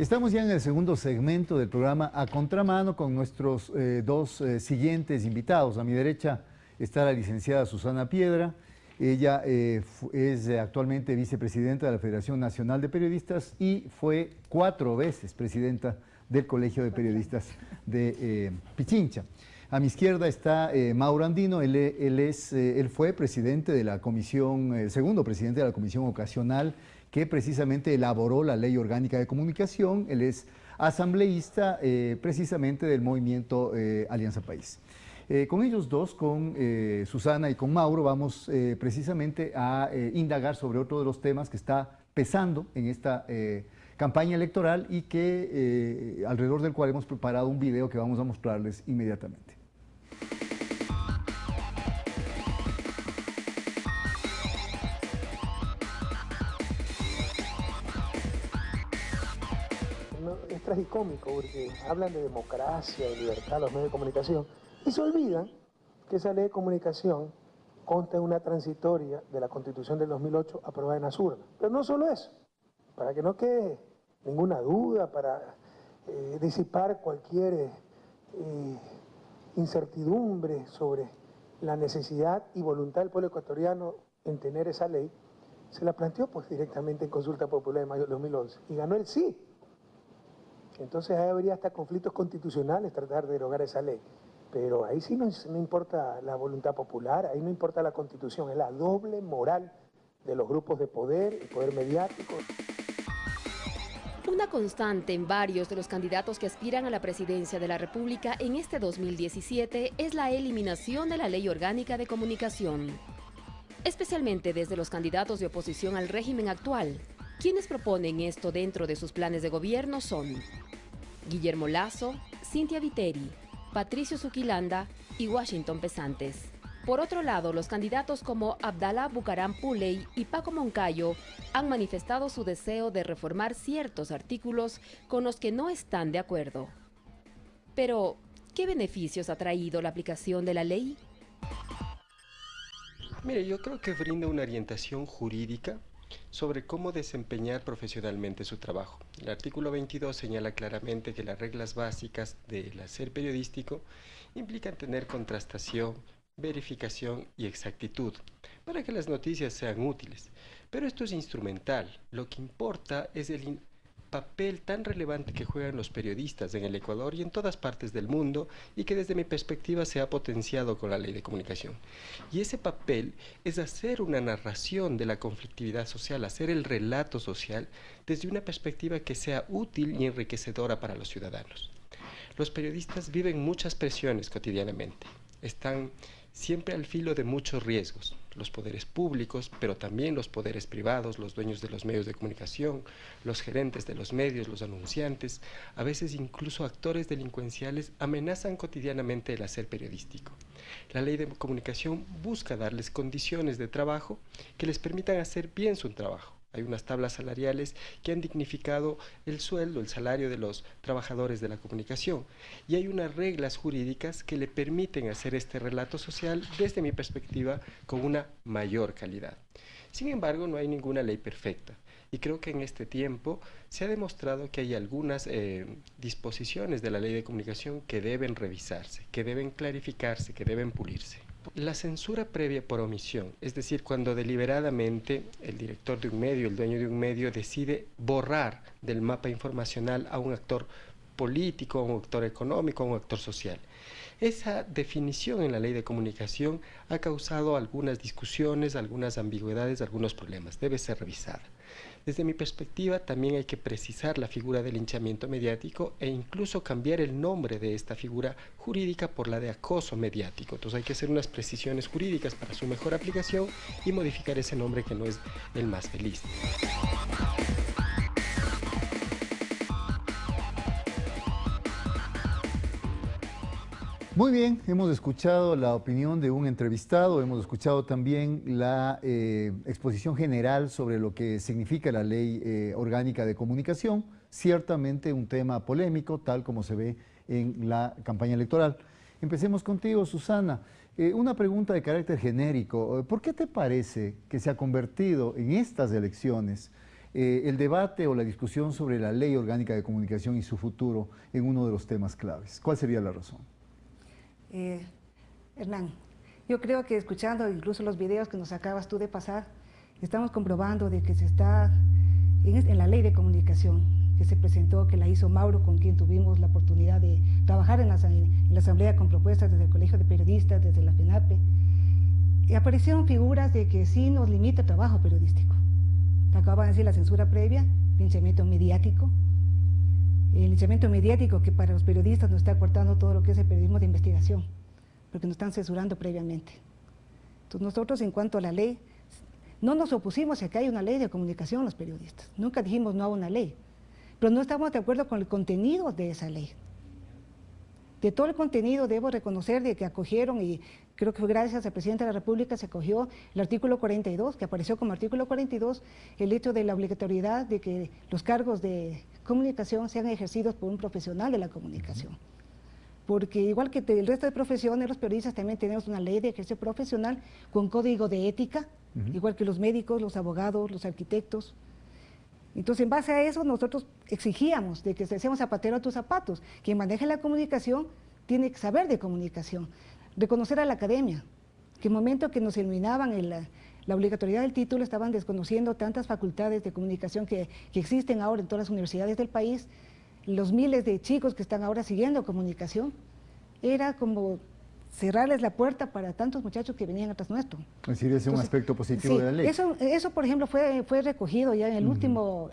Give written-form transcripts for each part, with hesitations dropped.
Estamos ya en el segundo segmento del programa A Contramano con nuestros dos siguientes invitados. A mi derecha está la licenciada Susana Piedra. Ella es actualmente vicepresidenta de la Federación Nacional de Periodistas y fue 4 veces presidenta del Colegio de Periodistas de Pichincha. A mi izquierda está Mauro Andino. Él fue presidente de la comisión, segundo presidente de la comisión ocasional que precisamente elaboró la Ley Orgánica de Comunicación. Él es asambleísta precisamente del movimiento Alianza País. Con ellos dos, con Susana y con Mauro, vamos precisamente a indagar sobre otro de los temas que está pesando en esta campaña electoral y que alrededor del cual hemos preparado un video que vamos a mostrarles inmediatamente. Es tragicómico porque hablan de democracia, de libertad, los medios de comunicación, y se olvidan que esa ley de comunicación consta en una transitoria de la Constitución del 2008 aprobada en las urnas. Pero no solo eso, para que no quede ninguna duda, para disipar cualquier incertidumbre sobre la necesidad y voluntad del pueblo ecuatoriano en tener esa ley, se la planteó pues directamente en consulta popular en mayo del 2011 y ganó el sí. Entonces ahí habría hasta conflictos constitucionales tratar de derogar esa ley. Pero ahí sí no importa la voluntad popular, ahí no importa la Constitución, es la doble moral de los grupos de poder, el poder mediático. Una constante en varios de los candidatos que aspiran a la presidencia de la República en este 2017 es la eliminación de la Ley Orgánica de Comunicación. Especialmente desde los candidatos de oposición al régimen actual. Quienes proponen esto dentro de sus planes de gobierno son Guillermo Lasso, Cynthia Viteri, Patricio Zuquilanda y Washington Pesantes. Por otro lado, los candidatos como Abdallah Bucaram Puley y Paco Moncayo han manifestado su deseo de reformar ciertos artículos con los que no están de acuerdo. Pero, ¿qué beneficios ha traído la aplicación de la ley? Mire, yo creo que brinda una orientación jurídica sobre cómo desempeñar profesionalmente su trabajo. El artículo 22 señala claramente que las reglas básicas del hacer periodístico implican tener contrastación, verificación y exactitud para que las noticias sean útiles. Pero esto es instrumental. Lo que importa es el papel tan relevante que juegan los periodistas en el Ecuador y en todas partes del mundo y que desde mi perspectiva se ha potenciado con la Ley de Comunicación. Y ese papel es hacer una narración de la conflictividad social, hacer el relato social desde una perspectiva que sea útil y enriquecedora para los ciudadanos. Los periodistas viven muchas presiones cotidianamente, están siempre al filo de muchos riesgos, los poderes públicos, pero también los poderes privados, los dueños de los medios de comunicación, los gerentes de los medios, los anunciantes, a veces incluso actores delincuenciales amenazan cotidianamente el hacer periodístico. La Ley de Comunicación busca darles condiciones de trabajo que les permitan hacer bien su trabajo. Hay unas tablas salariales que han dignificado el sueldo, el salario de los trabajadores de la comunicación. Y hay unas reglas jurídicas que le permiten hacer este relato social, desde mi perspectiva, con una mayor calidad. Sin embargo, no hay ninguna ley perfecta. Y creo que en este tiempo se ha demostrado que hay algunas disposiciones de la Ley de Comunicación que deben revisarse, que deben clarificarse, que deben pulirse. La censura previa por omisión, es decir, cuando deliberadamente el director de un medio, el dueño de un medio, decide borrar del mapa informacional a un actor político, a un actor económico, a un actor social. Esa definición en la Ley de Comunicación ha causado algunas discusiones, algunas ambigüedades, algunos problemas. Debe ser revisada. Desde mi perspectiva, también hay que precisar la figura del linchamiento mediático e incluso cambiar el nombre de esta figura jurídica por la de acoso mediático. Entonces hay que hacer unas precisiones jurídicas para su mejor aplicación y modificar ese nombre que no es el más feliz. Muy bien, hemos escuchado la opinión de un entrevistado, hemos escuchado también la exposición general sobre lo que significa la Ley Orgánica de Comunicación, ciertamente un tema polémico, tal como se ve en la campaña electoral. Empecemos contigo, Susana. Una pregunta de carácter genérico. ¿Por qué te parece que se ha convertido en estas elecciones el debate o la discusión sobre la Ley Orgánica de Comunicación y su futuro en uno de los temas claves. ¿Cuál sería la razón? Hernán, yo creo que escuchando incluso los videos que nos acabas tú de pasar, estamos comprobando de que se está en la ley de comunicación que se presentó, que la hizo Mauro, con quien tuvimos la oportunidad de trabajar en la Asamblea con propuestas desde el Colegio de Periodistas, desde la FENAPE, y aparecieron figuras de que sí nos limita el trabajo periodístico. Te acaban de decir la censura previa, linchamiento mediático. El linchamiento mediático que para los periodistas nos está cortando todo lo que es el periodismo de investigación, porque nos están censurando previamente. Entonces nosotros, en cuanto a la ley, no nos opusimos a que haya una ley de comunicación los periodistas. Nunca dijimos no a una ley, pero no estamos de acuerdo con el contenido de esa ley. De todo el contenido debo reconocer de que acogieron, y creo que fue gracias al presidente de la República, se acogió el artículo 42, que apareció como artículo 42, el hecho de la obligatoriedad de que los cargos de comunicación sean ejercidos por un profesional de la comunicación. Porque igual que el resto de profesiones, los periodistas también tenemos una ley de ejercicio profesional con código de ética, igual que los médicos, los abogados, los arquitectos. Entonces, en base a eso, nosotros exigíamos de que se hacemos zapatero a tus zapatos. Quien maneja la comunicación tiene que saber de comunicación. Reconocer a la academia, que en el momento que nos eliminaban la obligatoriedad del título, estaban desconociendo tantas facultades de comunicación que existen ahora en todas las universidades del país, los miles de chicos que están ahora siguiendo comunicación. Era como cerrarles la puerta para tantos muchachos que venían atrás nuestro. Es decir, ese es un aspecto positivo de la ley. Eso, por ejemplo, fue recogido ya en el último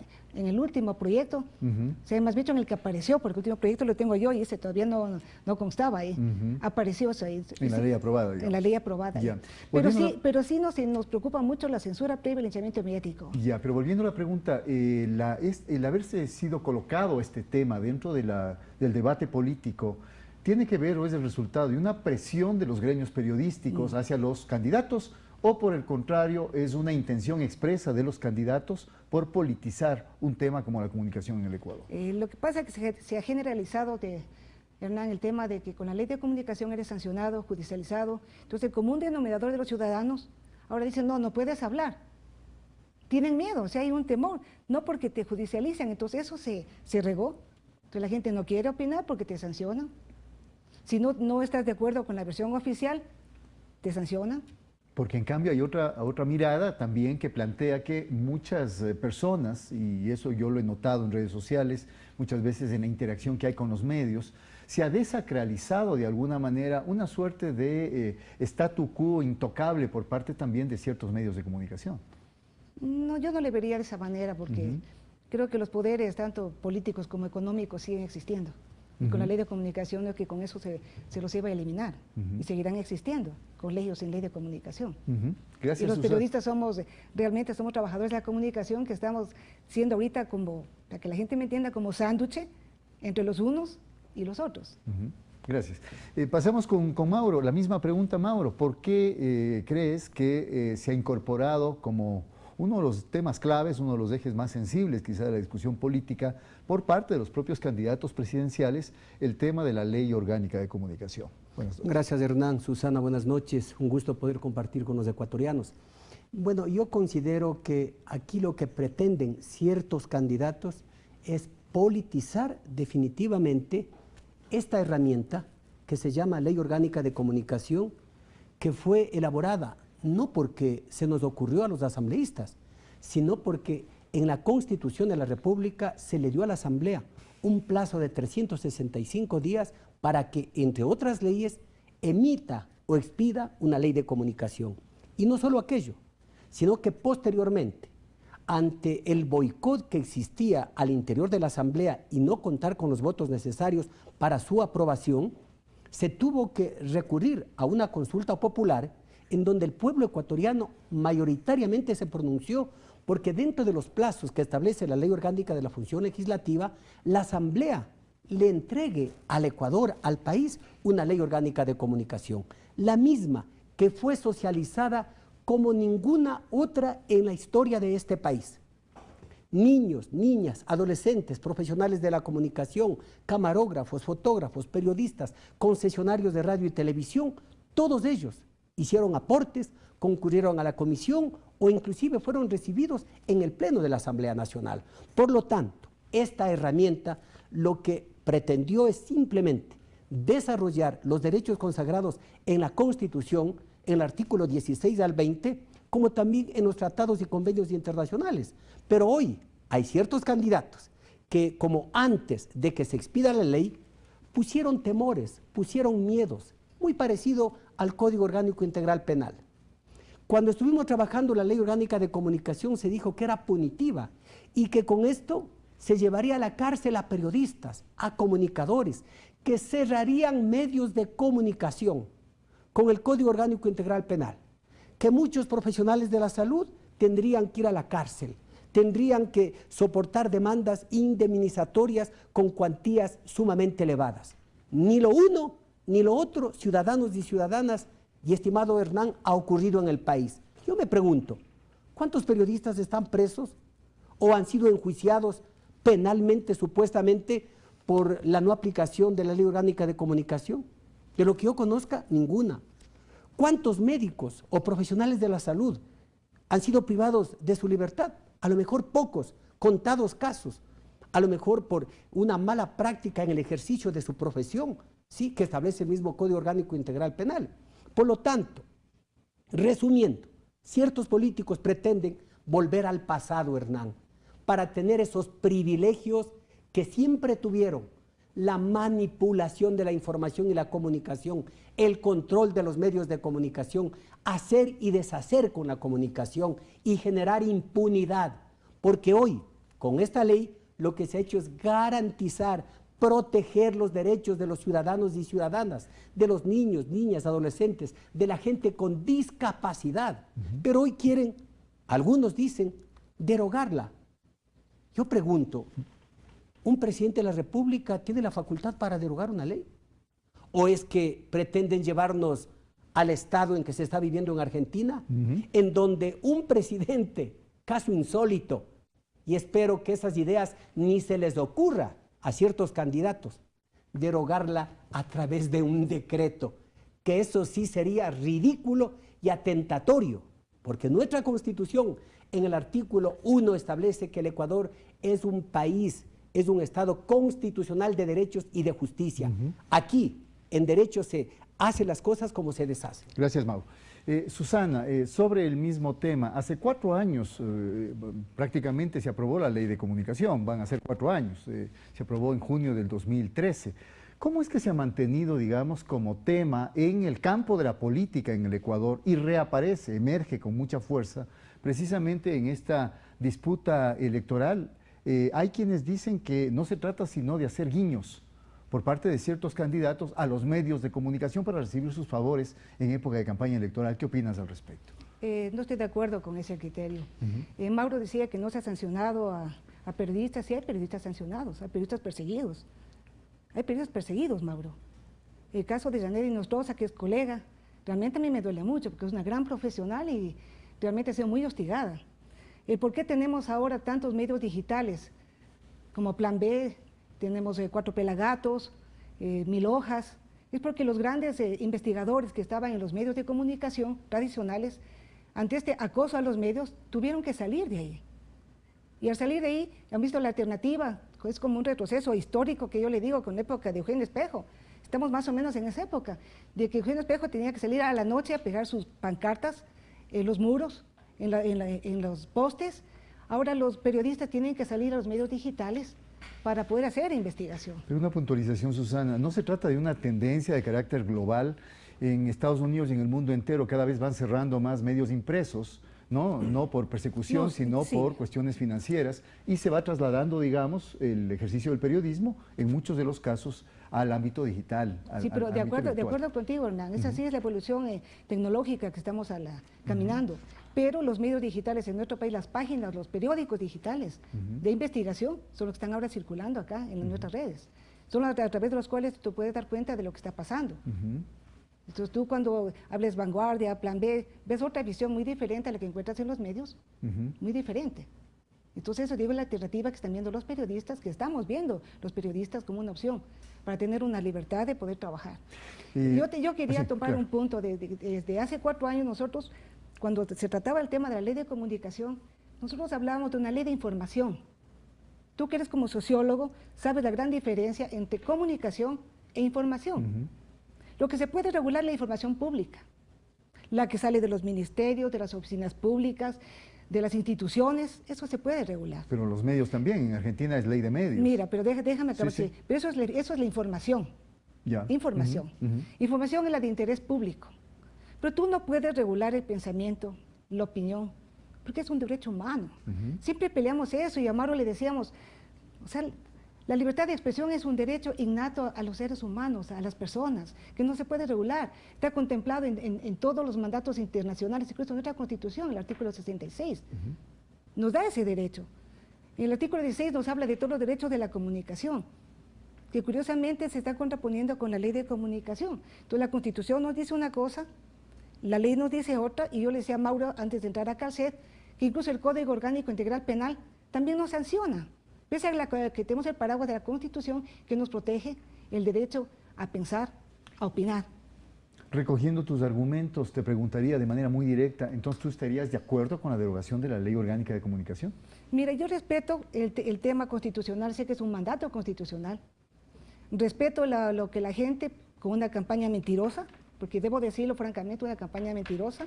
proyecto, o sea, más bien en el que apareció, porque el último proyecto lo tengo yo y ese todavía no constaba ahí. Apareció eso ahí. En la ley aprobada, digamos. En la ley aprobada. Ya. Pero sí nos preocupa mucho la censura previa y el linchamiento mediático. Ya, pero volviendo a la pregunta, el haberse sido colocado este tema dentro de del debate político, ¿tiene que ver o es el resultado de una presión de los gremios periodísticos hacia los candidatos o por el contrario es una intención expresa de los candidatos por politizar un tema como la comunicación en el Ecuador? Lo que pasa es que se ha generalizado, Hernán, el tema de que con la ley de comunicación eres sancionado, judicializado. Entonces el común denominador de los ciudadanos ahora dicen no puedes hablar. Tienen miedo, o sea, hay un temor, no porque te judicializan, entonces eso se regó. Entonces la gente no quiere opinar porque te sancionan. Si no estás de acuerdo con la versión oficial, te sancionan. Porque en cambio hay otra mirada también que plantea que muchas personas, y eso yo lo he notado en redes sociales, muchas veces en la interacción que hay con los medios, se ha desacralizado de alguna manera una suerte de statu quo intocable por parte también de ciertos medios de comunicación. No, yo no le vería de esa manera porque creo que los poderes, tanto políticos como económicos, siguen existiendo. Y con la ley de comunicación es que con eso se los iba a eliminar y seguirán existiendo colegios sin ley de comunicación. Gracias, y los Susana. periodistas realmente somos trabajadores de la comunicación que estamos siendo ahorita como, para que la gente me entienda, como sándwich entre los unos y los otros. Gracias. Pasamos con Mauro, la misma pregunta, Mauro. ¿Por qué crees que se ha incorporado como uno de los temas claves, uno de los ejes más sensibles quizá de la discusión política por parte de los propios candidatos presidenciales, el tema de la Ley Orgánica de Comunicación? Buenas noches. Gracias, Hernán. Susana, buenas noches. Un gusto poder compartir con los ecuatorianos. Bueno, yo considero que aquí lo que pretenden ciertos candidatos es politizar definitivamente esta herramienta que se llama Ley Orgánica de Comunicación, que fue elaborada no porque se nos ocurrió a los asambleístas, sino porque en la Constitución de la República se le dio a la Asamblea un plazo de 365 días para que, entre otras leyes, emita o expida una ley de comunicación. Y no solo aquello, sino que posteriormente, ante el boicot que existía al interior de la Asamblea y no contar con los votos necesarios para su aprobación, se tuvo que recurrir a una consulta popular en donde el pueblo ecuatoriano mayoritariamente se pronunció, porque dentro de los plazos que establece la Ley Orgánica de la Función Legislativa, la Asamblea le entregue al Ecuador, al país, una Ley Orgánica de Comunicación, la misma que fue socializada como ninguna otra en la historia de este país. Niños, niñas, adolescentes, profesionales de la comunicación, camarógrafos, fotógrafos, periodistas, concesionarios de radio y televisión, todos ellos hicieron aportes, concurrieron a la comisión o inclusive fueron recibidos en el Pleno de la Asamblea Nacional. Por lo tanto, esta herramienta lo que pretendió es simplemente desarrollar los derechos consagrados en la Constitución, en el artículo 16 al 20, como también en los tratados y convenios internacionales. Pero hoy hay ciertos candidatos que, como antes de que se expida la ley, pusieron temores, pusieron miedos, muy parecido al Código Orgánico Integral Penal. Cuando estuvimos trabajando la Ley Orgánica de Comunicación se dijo que era punitiva y que con esto se llevaría a la cárcel a periodistas, a comunicadores, que cerrarían medios de comunicación con el Código Orgánico Integral Penal, que muchos profesionales de la salud tendrían que ir a la cárcel, tendrían que soportar demandas indemnizatorias con cuantías sumamente elevadas. Ni lo uno ni lo otro, ciudadanos y ciudadanas, y estimado Hernán, ha ocurrido en el país. Yo me pregunto, ¿cuántos periodistas están presos o han sido enjuiciados penalmente, supuestamente, por la no aplicación de la Ley Orgánica de Comunicación? De lo que yo conozca, ninguna. ¿Cuántos médicos o profesionales de la salud han sido privados de su libertad? A lo mejor pocos, contados casos, a lo mejor por una mala práctica en el ejercicio de su profesión, sí, que establece el mismo Código Orgánico Integral Penal. Por lo tanto, resumiendo, ciertos políticos pretenden volver al pasado, Hernán, para tener esos privilegios que siempre tuvieron: la manipulación de la información y la comunicación, el control de los medios de comunicación, hacer y deshacer con la comunicación y generar impunidad. Porque hoy, con esta ley, lo que se ha hecho es garantizar, proteger los derechos de los ciudadanos y ciudadanas, de los niños, niñas, adolescentes, de la gente con discapacidad. Pero hoy quieren, algunos dicen, derogarla. Yo pregunto, ¿un presidente de la República tiene la facultad para derogar una ley? ¿O es que pretenden llevarnos al estado en que se está viviendo en Argentina, en donde un presidente, caso insólito, y espero que esas ideas ni se les ocurra a ciertos candidatos, derogarla a través de un decreto, que eso sí sería ridículo y atentatorio, porque nuestra Constitución en el artículo 1 establece que el Ecuador es un país, es un Estado constitucional de derechos y de justicia. Aquí, en derecho, se hacen las cosas como se deshacen. Gracias, Mauro. Susana, sobre el mismo tema, hace 4 años prácticamente se aprobó la Ley de Comunicación, van a ser 4 años, se aprobó en junio del 2013. ¿Cómo es que se ha mantenido, digamos, como tema en el campo de la política en el Ecuador y reaparece, emerge con mucha fuerza, precisamente en esta disputa electoral? Hay quienes dicen que no se trata sino de hacer guiños por parte de ciertos candidatos a los medios de comunicación para recibir sus favores en época de campaña electoral. ¿Qué opinas al respecto? No estoy de acuerdo con ese criterio. Mauro decía que no se ha sancionado a periodistas. Sí hay periodistas sancionados, hay periodistas perseguidos. Hay periodistas perseguidos, Mauro. El caso de Yaneri Nostroza, que es colega, realmente a mí me duele mucho porque es una gran profesional y realmente ha sido muy hostigada. ¿Por qué tenemos ahora tantos medios digitales como Plan B? Tenemos 4 Pelagatos, 1000 Hojas. Es porque los grandes investigadores que estaban en los medios de comunicación tradicionales, ante este acoso a los medios, tuvieron que salir de ahí. Y al salir de ahí, han visto la alternativa, es como un retroceso histórico que yo le digo con la época de Eugenio Espejo. Estamos más o menos en esa época, de que Eugenio Espejo tenía que salir a la noche a pegar sus pancartas en los muros, en los postes. Ahora los periodistas tienen que salir a los medios digitales para poder hacer investigación. Pero una puntualización, Susana, no se trata de una tendencia de carácter global. En Estados Unidos y en el mundo entero cada vez van cerrando más medios impresos, no por persecución, sino por cuestiones financieras, y se va trasladando, digamos, el ejercicio del periodismo, en muchos de los casos, al ámbito digital. Sí, pero de acuerdo contigo, Hernán, esa sí es la evolución tecnológica que estamos caminando. Pero los medios digitales en nuestro país, las páginas, los periódicos digitales de investigación son los que están ahora circulando acá en nuestras redes. Son a través de los cuales tú puedes dar cuenta de lo que está pasando. Entonces tú cuando hables Vanguardia, Plan B, ves otra visión muy diferente a la que encuentras en los medios, muy diferente. Entonces eso digo la alternativa que están viendo los periodistas, que estamos viendo los periodistas como una opción para tener una libertad de poder trabajar. Yo quería tomar un punto, desde hace 4 años nosotros cuando se trataba el tema de la ley de comunicación, nosotros hablábamos de una ley de información. Tú que eres como sociólogo, sabes la gran diferencia entre comunicación e información. Lo que se puede regular es la información pública, la que sale de los ministerios, de las oficinas públicas, de las instituciones, eso se puede regular. Pero los medios también, en Argentina es ley de medios. Mira, pero déjame acabar, Sí. pero eso es la información. Ya. Información. Información es la de interés público. Pero tú no puedes regular el pensamiento, la opinión, porque es un derecho humano. Siempre peleamos eso y a Mauro le decíamos, o sea, la libertad de expresión es un derecho innato a los seres humanos, a las personas, que no se puede regular. Está contemplado en todos los mandatos internacionales, incluso en nuestra Constitución, el artículo 66. Nos da ese derecho. En el artículo 16 nos habla de todos los derechos de la comunicación, que curiosamente se está contraponiendo con la ley de comunicación. Entonces la Constitución nos dice una cosa, la ley nos dice otra, y yo le decía a Mauro antes de entrar a cárcel, que incluso el Código Orgánico Integral Penal también nos sanciona, pese a que tenemos el paraguas de la Constitución que nos protege el derecho a pensar, a opinar. Recogiendo tus argumentos, te preguntaría de manera muy directa, entonces, ¿tú estarías de acuerdo con la derogación de la Ley Orgánica de Comunicación? Mira, yo respeto el tema constitucional, sé que es un mandato constitucional, respeto lo que la gente, con una campaña mentirosa, porque debo decirlo francamente, una campaña mentirosa,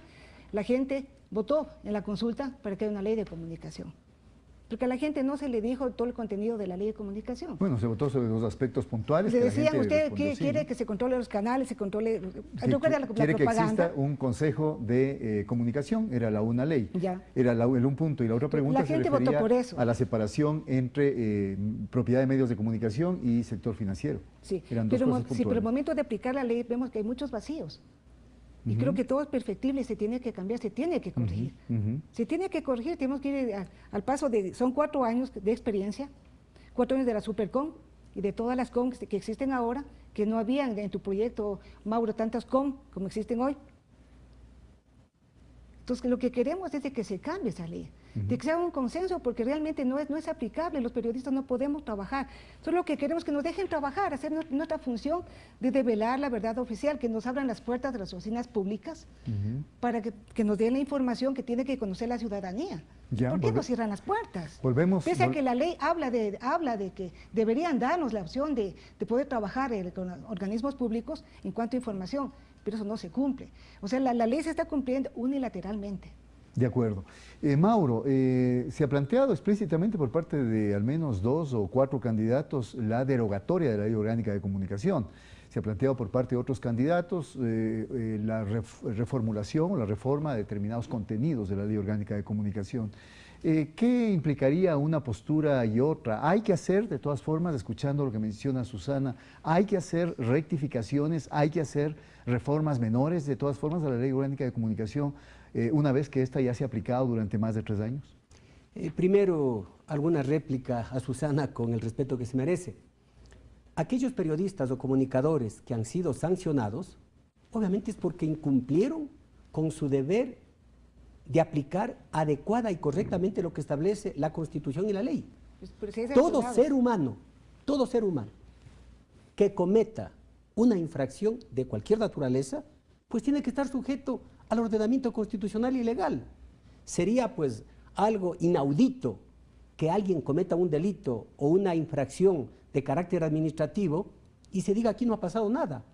la gente votó en la consulta para que haya una ley de comunicación. Porque a la gente no se le dijo todo el contenido de la ley de comunicación. Bueno, se votó sobre los aspectos puntuales. Le que decían, la gente usted respondió, quiere sí, que se controle los canales, se controle... sí, ¿Recuerda la quiere que propaganda? exista un consejo de comunicación, era una ley. Ya. Era el un punto. Y la otra pregunta La gente se votó refería por eso. a la separación entre propiedad de medios de comunicación y sector financiero. Sí, Eran dos cosas sí, pero puntuales. al momento de aplicar la ley vemos que hay muchos vacíos. Y creo que todo es perfectible y se tiene que cambiar, se tiene que corregir. Se tiene que corregir, tenemos que ir al paso de... Son 4 años de experiencia, 4 años de la Supercom y de todas las COM que existen ahora, que no habían en tu proyecto, Mauro, tantas COM como existen hoy. Entonces, lo que queremos es de que se cambie esa ley, de que se haga un consenso, porque realmente no es aplicable, los periodistas no podemos trabajar. Solo lo que queremos es que nos dejen trabajar, hacer nuestra función de develar la verdad oficial, que nos abran las puertas de las oficinas públicas para que nos den la información que tiene que conocer la ciudadanía. Ya, ¿Por qué nos cierran las puertas? Pese a que la ley habla de que deberían darnos la opción de poder trabajar con organismos públicos en cuanto a información, pero eso no se cumple. O sea, la ley se está cumpliendo unilateralmente. De acuerdo. Mauro, se ha planteado explícitamente por parte de al menos 2 o 4 candidatos la derogatoria de la Ley Orgánica de Comunicación. Se ha planteado por parte de otros candidatos la reformulación o la reforma de determinados contenidos de la Ley Orgánica de Comunicación. ¿Qué implicaría una postura y otra? Hay que hacer, de todas formas, escuchando lo que menciona Susana, hay que hacer rectificaciones, hay que hacer reformas menores, de todas formas, a la Ley Orgánica de Comunicación, una vez que esta ya se ha aplicado durante más de 3 años. Primero, alguna réplica a Susana con el respeto que se merece. Aquellos periodistas o comunicadores que han sido sancionados, obviamente es porque incumplieron con su deber de aplicar adecuada y correctamente lo que establece la Constitución y la ley. Todo ser humano que cometa una infracción de cualquier naturaleza, pues tiene que estar sujeto al ordenamiento constitucional y legal. Sería pues algo inaudito que alguien cometa un delito o una infracción de carácter administrativo y se diga aquí no ha pasado nada,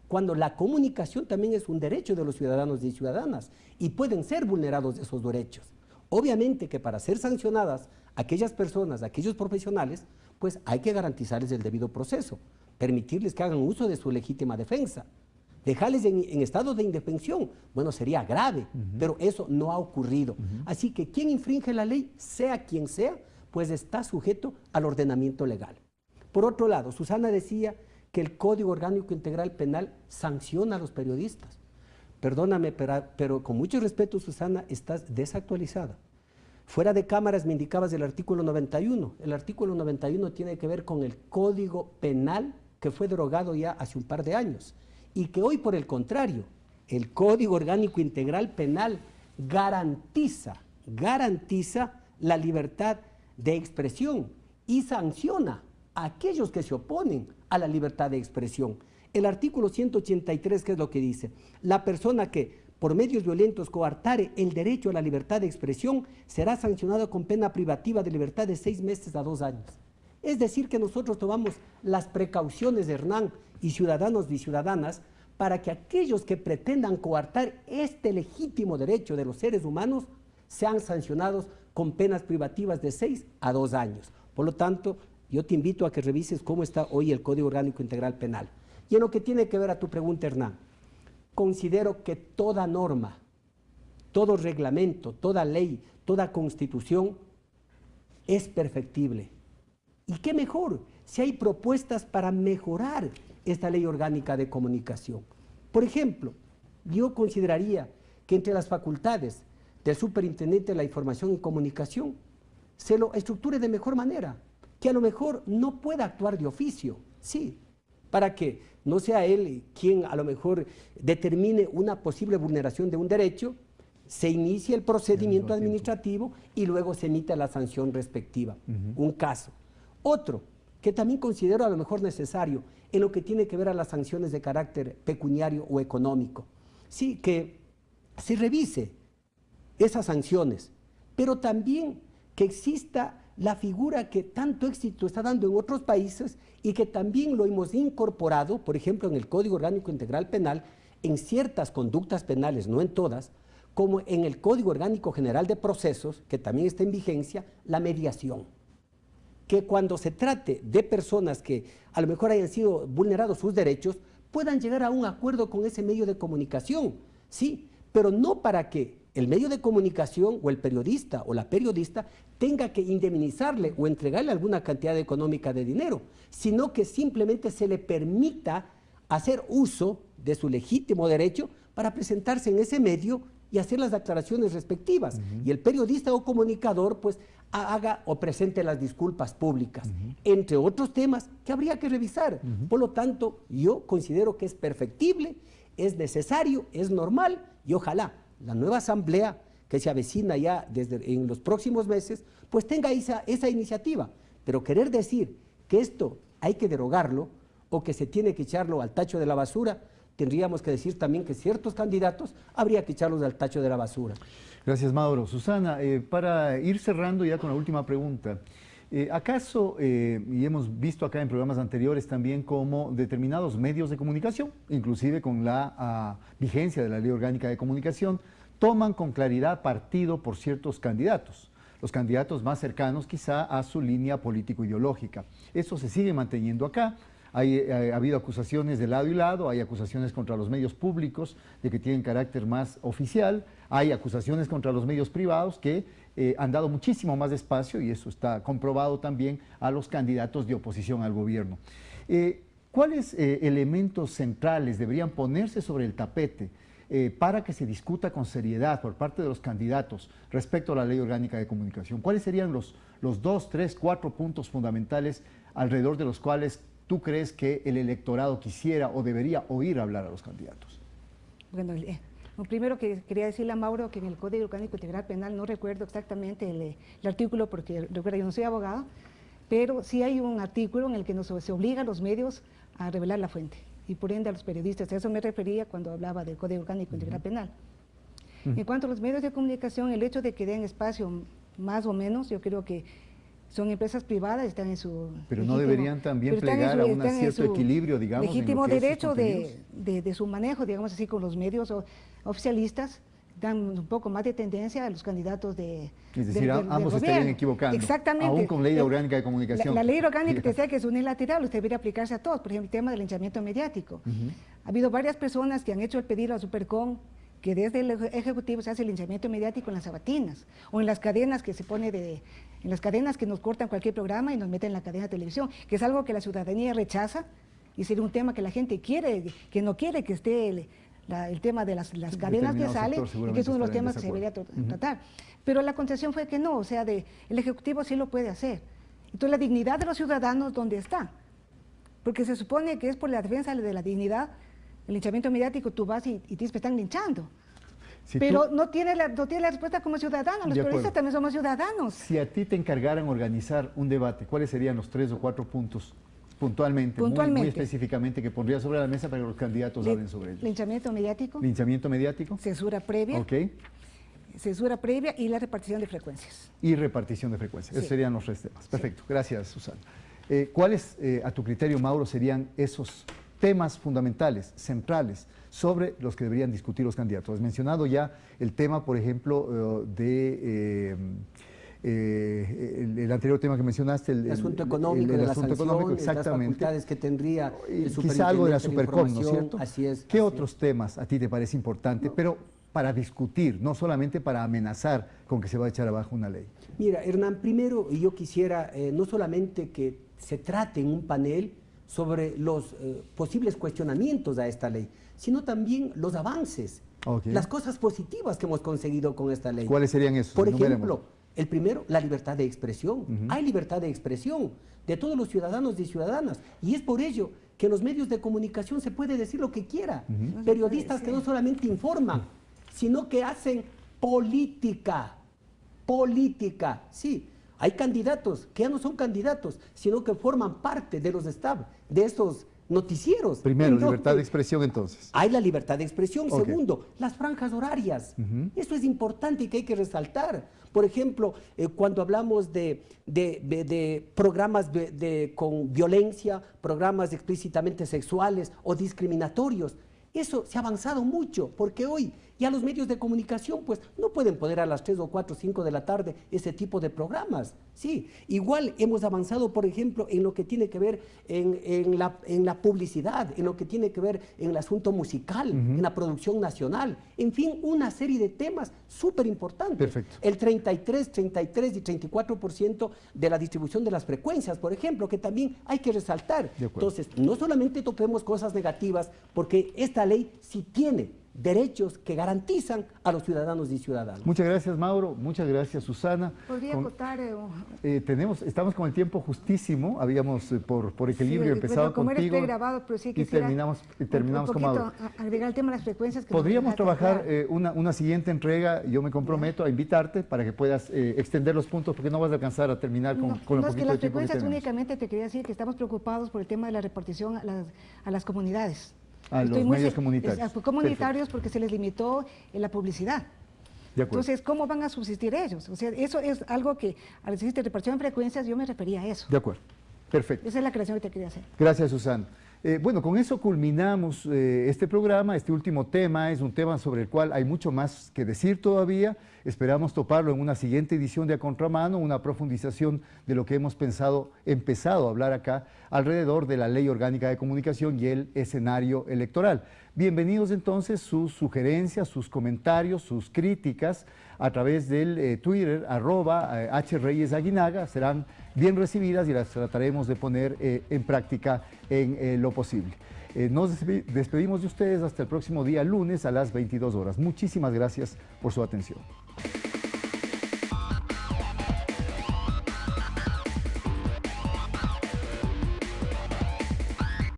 cuando la comunicación también es un derecho de los ciudadanos y ciudadanas y pueden ser vulnerados esos derechos. Obviamente que para ser sancionadas aquellas personas, aquellos profesionales, pues hay que garantizarles el debido proceso, permitirles que hagan uso de su legítima defensa, dejarles en estado de indefensión. Bueno, sería grave, pero eso no ha ocurrido. Así que quien infringe la ley, sea quien sea, pues está sujeto al ordenamiento legal. Por otro lado, Susana decía que el Código Orgánico Integral Penal sanciona a los periodistas. Perdóname, pero con mucho respeto, Susana, estás desactualizada. Fuera de cámaras me indicabas del artículo 91. El artículo 91 tiene que ver con el Código Penal que fue derogado ya hace un par de años y que hoy, por el contrario, el Código Orgánico Integral Penal garantiza la libertad de expresión y sanciona a aquellos que se oponen a la libertad de expresión. El artículo 183, ¿qué es lo que dice? La persona que por medios violentos coartare el derecho a la libertad de expresión, será sancionado con pena privativa de libertad de 6 meses a 2 años. Es decir, que nosotros tomamos las precauciones, Hernán, y ciudadanos y ciudadanas, para que aquellos que pretendan coartar este legítimo derecho de los seres humanos sean sancionados con penas privativas de 6 a 2 años. Por lo tanto, yo te invito a que revises cómo está hoy el Código Orgánico Integral Penal. Y en lo que tiene que ver a tu pregunta, Hernán, considero que toda norma, todo reglamento, toda ley, toda constitución es perfectible. ¿Y qué mejor si hay propuestas para mejorar esta ley orgánica de comunicación? Por ejemplo, yo consideraría que entre las facultades del Superintendente de la Información y Comunicación se lo estructure de mejor manera, que a lo mejor no pueda actuar de oficio, sí, para que no sea él quien a lo mejor determine una posible vulneración de un derecho, se inicie el procedimiento administrativo y luego se emita la sanción respectiva. Un caso. Otro, que también considero a lo mejor necesario en lo que tiene que ver a las sanciones de carácter pecuniario o económico. Sí, que se revise esas sanciones, pero también que exista la figura que tanto éxito está dando en otros países y que también lo hemos incorporado, por ejemplo, en el Código Orgánico Integral Penal, en ciertas conductas penales, no en todas, como en el Código Orgánico General de Procesos, que también está en vigencia, la mediación. Que cuando se trate de personas que a lo mejor hayan sido vulnerados sus derechos, puedan llegar a un acuerdo con ese medio de comunicación, sí, pero no para que el medio de comunicación o el periodista o la periodista tenga que indemnizarle o entregarle alguna cantidad económica de dinero, sino que simplemente se le permita hacer uso de su legítimo derecho para presentarse en ese medio y hacer las declaraciones respectivas. Y el periodista o comunicador pues haga o presente las disculpas públicas, entre otros temas que habría que revisar. Por lo tanto, yo considero que es perfectible, es necesario, es normal y ojalá la nueva asamblea que se avecina ya en los próximos meses, pues tenga esa iniciativa. Pero querer decir que esto hay que derogarlo o que se tiene que echarlo al tacho de la basura, tendríamos que decir también que ciertos candidatos habría que echarlos al tacho de la basura. Gracias, Mauro. Susana, para ir cerrando ya con la última pregunta, ¿acaso, y hemos visto acá en programas anteriores también como determinados medios de comunicación, inclusive con la vigencia de la Ley Orgánica de Comunicación, toman con claridad partido por ciertos candidatos, los candidatos más cercanos quizá a su línea político-ideológica? Eso se sigue manteniendo acá. Ha habido acusaciones de lado y lado, hay acusaciones contra los medios públicos de que tienen carácter más oficial, hay acusaciones contra los medios privados que han dado muchísimo más espacio, y eso está comprobado también, a los candidatos de oposición al gobierno. ¿Cuáles elementos centrales deberían ponerse sobre el tapete para que se discuta con seriedad por parte de los candidatos respecto a la Ley Orgánica de Comunicación? ¿Cuáles serían los 2, 3, 4 puntos fundamentales alrededor de los cuales tú crees que el electorado quisiera o debería oír hablar a los candidatos? Bueno, lo primero que quería decirle a Mauro, que en el Código Orgánico Integral Penal, no recuerdo exactamente el artículo porque recuerda, yo no soy abogado, pero sí hay un artículo en el que se obliga a los medios a revelar la fuente y por ende a los periodistas. A eso me refería cuando hablaba del Código Orgánico Integral Penal. En cuanto a los medios de comunicación, el hecho de que den espacio más o menos, yo creo que son empresas privadas, están en su... Pero no deberían también plegar a un cierto equilibrio, digamos, legítimo en lo que derecho de su manejo, digamos así, con los medios oficialistas, dan un poco más de tendencia a los candidatos de... Es decir, ambos estarían equivocando. Exactamente. Aún con ley orgánica de comunicación. La ley orgánica que sea que es unilateral, usted debería aplicarse a todos. Por ejemplo, el tema del linchamiento mediático. Ha habido varias personas que han hecho el pedido a Supercom que desde el Ejecutivo se hace el linchamiento mediático en las sabatinas o en las cadenas que se pone en las cadenas que nos cortan cualquier programa y nos meten en la cadena de televisión, que es algo que la ciudadanía rechaza y sería un tema que la gente quiere, que no quiere que esté el tema de las cadenas que salen, y que es uno de los temas que se debería tratar. Pero la concesión fue que no, o sea, el Ejecutivo sí lo puede hacer. Entonces la dignidad de los ciudadanos, ¿dónde está? Porque se supone que es por la defensa de la dignidad, el linchamiento mediático, tú vas y te están linchando. Pero no tiene la respuesta como ciudadano, los periodistas también somos ciudadanos. Si a ti te encargaran organizar un debate, ¿cuáles serían los 3 o 4 puntos puntualmente, Puntualmente. muy específicamente, que pondría sobre la mesa para que los candidatos hablen sobre ello. Linchamiento mediático, Linchamiento mediático. censura previa, Ok. censura previa y la repartición de frecuencias. Y repartición de frecuencias. Sí. Esos serían los tres temas. Perfecto. Gracias, Susana. ¿Cuáles, a tu criterio, Mauro, serían esos temas fundamentales, centrales, sobre los que deberían discutir los candidatos? Has mencionado ya el tema, por ejemplo, el anterior tema que mencionaste, El asunto económico, el de la asunto sanción, económico, las exactamente. facultades que tendría el Quizá algo de la superintendente Supercom, ¿no es información. cierto? Así es. ¿Qué así otros temas a ti te parece importante, pero para discutir, no solamente para amenazar con que se va a echar abajo una ley? Mira, Hernán, primero yo quisiera no solamente que se trate en un panel sobre los posibles cuestionamientos a esta ley, sino también los avances, Ok. las cosas positivas que hemos conseguido con esta ley. ¿Cuáles serían esos? Por Enumeremos. ejemplo, el primero, la libertad de expresión. Hay libertad de expresión de todos los ciudadanos y ciudadanas, y es por ello que en los medios de comunicación se puede decir lo que quiera. Periodistas que no solamente informan, sino que hacen política. Política, sí. Hay candidatos que ya no son candidatos, sino que forman parte de los staff, de estos noticieros. Primero, Entonces, libertad de expresión, entonces. hay la libertad de expresión. Ok. Segundo, las franjas horarias. Eso es importante y que hay que resaltar. Por ejemplo, cuando hablamos de programas con violencia, programas explícitamente sexuales o discriminatorios, eso se ha avanzado mucho, porque hoy ya los medios de comunicación pues no pueden poner a las 3 o 4 o 5 de la tarde ese tipo de programas. Sí, igual hemos avanzado, por ejemplo, en lo que tiene que ver en la publicidad, en lo que tiene que ver en el asunto musical, en la producción nacional, en fin, una serie de temas súper importantes. Perfecto. El 33 y 34% de la distribución de las frecuencias, por ejemplo, que también hay que resaltar. De acuerdo. Entonces, no solamente toquemos cosas negativas, porque esta ley sí tiene derechos que garantizan a los ciudadanos y ciudadanas. Muchas gracias, Mauro. Muchas gracias, Susana. ¿Podría Con- acotar? estamos con el tiempo justísimo. Habíamos, por equilibrio, empezado como contigo era pregrabado, pero sí y quisiera terminamos un con poquito Mauro. agregar el tema de las frecuencias. Que Podríamos nos trabajar dejaste una siguiente entrega. Yo me comprometo a invitarte para que puedas extender los puntos, porque no vas a alcanzar a terminar con lo no, es poquito que de las tiempo que frecuencias tenemos. únicamente te quería decir que estamos preocupados por el tema de la repartición a las comunidades. A los medios comunitarios. Comunitarios porque se les limitó la publicidad. De acuerdo. Entonces, ¿cómo van a subsistir ellos? O sea, eso es algo que al decir repartición de frecuencias yo me refería a eso. De acuerdo. Perfecto. Esa es la creación que te quería hacer. Gracias, Susana. Bueno, con eso culminamos este programa. Este último tema es un tema sobre el cual hay mucho más que decir todavía. Esperamos toparlo en una siguiente edición de A Contramano, una profundización de lo que hemos empezado a hablar acá alrededor de la Ley Orgánica de Comunicación y el escenario electoral. Bienvenidos entonces sus sugerencias, sus comentarios, sus críticas a través del Twitter, @HReyesAguinaga. Serán bien recibidas y las trataremos de poner en práctica en lo posible. Nos despedimos de ustedes hasta el próximo día lunes a las 22 horas. Muchísimas gracias por su atención.